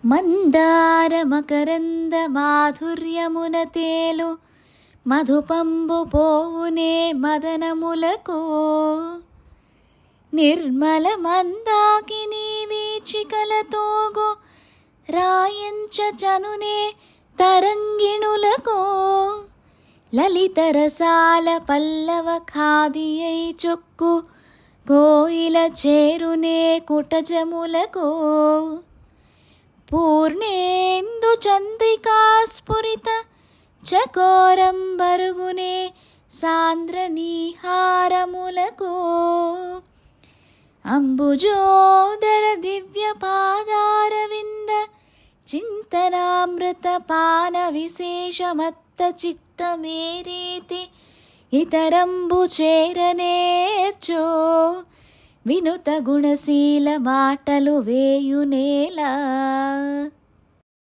మందార మకరంద మాధుర్యమున తేలు మధుపంబు పోవునే మదనములకు నిర్మల మందాకిని వీచికలతోగు రాయంచ చనునే తరంగిణులకు లలితరసాల పల్లవ ఖాదియై చొక్కు కోయిల చేరునే కుటజములకు పూర్ణేందు చంద్రికా స్ఫురిత చకోరం బరుగునే సాంద్ర నీహారములకు అంబుజోదర దివ్య పాదారవింద చింతనామృత పాన విశేషమత్త చిత్తమేరీతి ఇతరంబు చేరనేర్చో వినుత గుణశీల మాటలు వేయునేలా.